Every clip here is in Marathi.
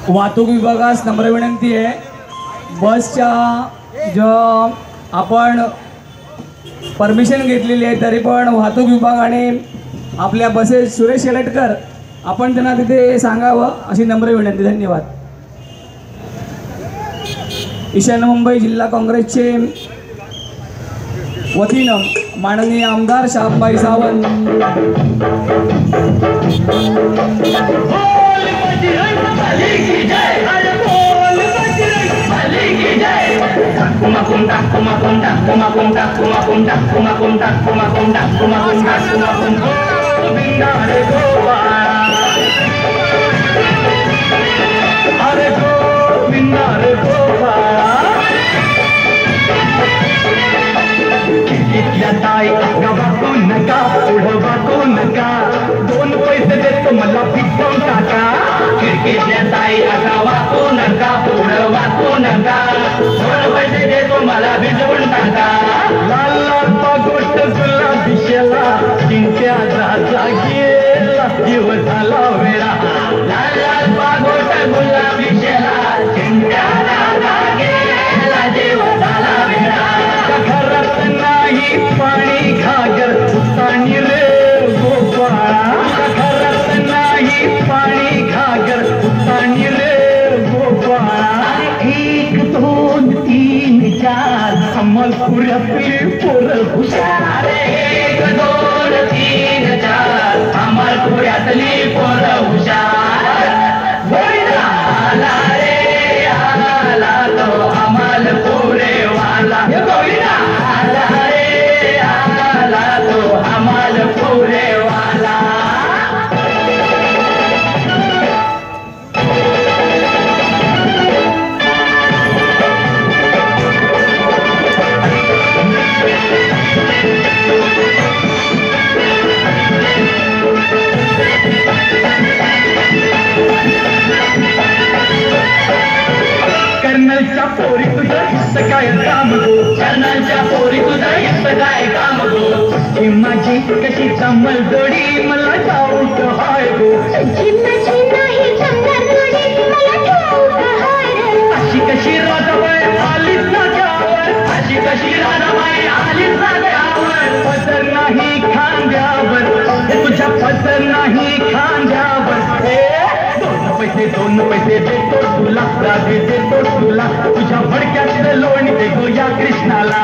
वाहतूक विभागास नम्र विनंती आहे, बसच्या जो आपण परमिशन घेतलेली आहे तरी पण वाहतूक विभागाने आपल्या बसेस सुरेश शेलटकर आपण त्यांना तिथे सांगावं अशी नम्र विनंती. धन्यवाद. ईशान्य मुंबई जिल्हा काँग्रेसचे वतीनं माननीय आमदार शाहबाई सावंत नका पुढं वाकू नका, दोन पैसे देतो मला पिकवून टाका. खिडकीतल्या ताई आता वाकू नका, पुढं वाकू नका, दोन पैसे देतो मला भिजवून टाका. लाल लाल पागोट गुलाबी शेला चिंट्या राजा गेला जीव झाला वेळा. लाल लाल पागोट गुलाबी शेला चिंट्या राजा गेला जीव झाला वेळा. घरात नाही पाणी घागर उतानी रे गोपाळा, घरात नाही पाणी घागर उतानी रे गोपाळा. 1 2 3 4 अमलपुरातली पोरं हुशार. 1 2 3 4 अमलपुरातली पोरं हुशार. आला रे आला तो अमलपुरे वाला. आला रे आला तो अमलपुरे वाला. कर्नलच्या पोरी तुझं हिस्स काय काम गो, कर्नलच्या पोरी तुझं हिस्स काय काम गो. ही माझी कशी जमल जोडी मला ठाऊक हाय गो. अशी कशी राजाबाई आलीच ना त्यावर, अशी कशी राजाबाई आलीच ना त्यावर. पदर नाही खांद्यावर, तुझ्या पदर नाही खांद्यावर. दोन पैसे देतो तुला, राधे देतो तुला, तुझ्या भडक्यात लोणी दे गो या कृष्णाला.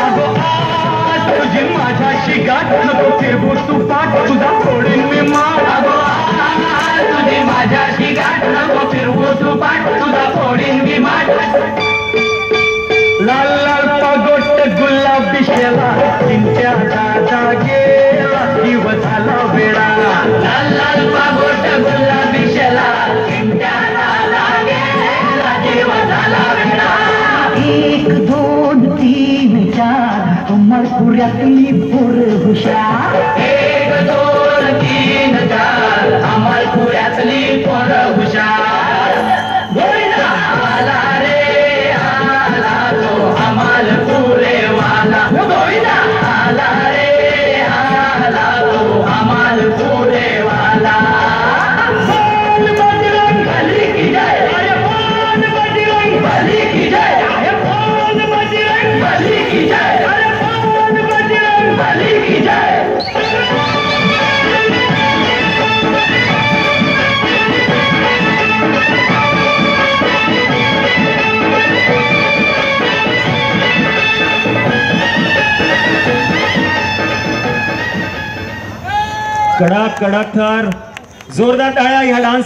अगो आज तुझी माझ्याशी गाठ नको फिरवू तू पाठ, तुझा फोडीन मी मार. अगो आज तुझी माझ्याशी गाठ नको फिरवू तू पाठ, तुझा फोडीन मी मार. लाल लाल पागोट गुलाबी शेला चिंट्या दादा गेला जीव झाला वेळा. लाल लाल पागोट गुलाबी शेला चिंट्या दादा गेला जीव झाला वेळा. 1 2 3 4 अमरपुरातली पोरं हुशार. 1 2 3 4 अमरपुरातली पोरं हुशार. आला रे आला तो अमलपुरे वाला. आला रे आला तो अमलपुरे वाला. बोल बजरंग बली की जय, अरे बोल बजरंग बली की जय, अरे बोल बजरंग बली की जय, अरे बोल बजरंग बली की जय. कडक कडक थर जोरदार टाळ्या ह्या डान्स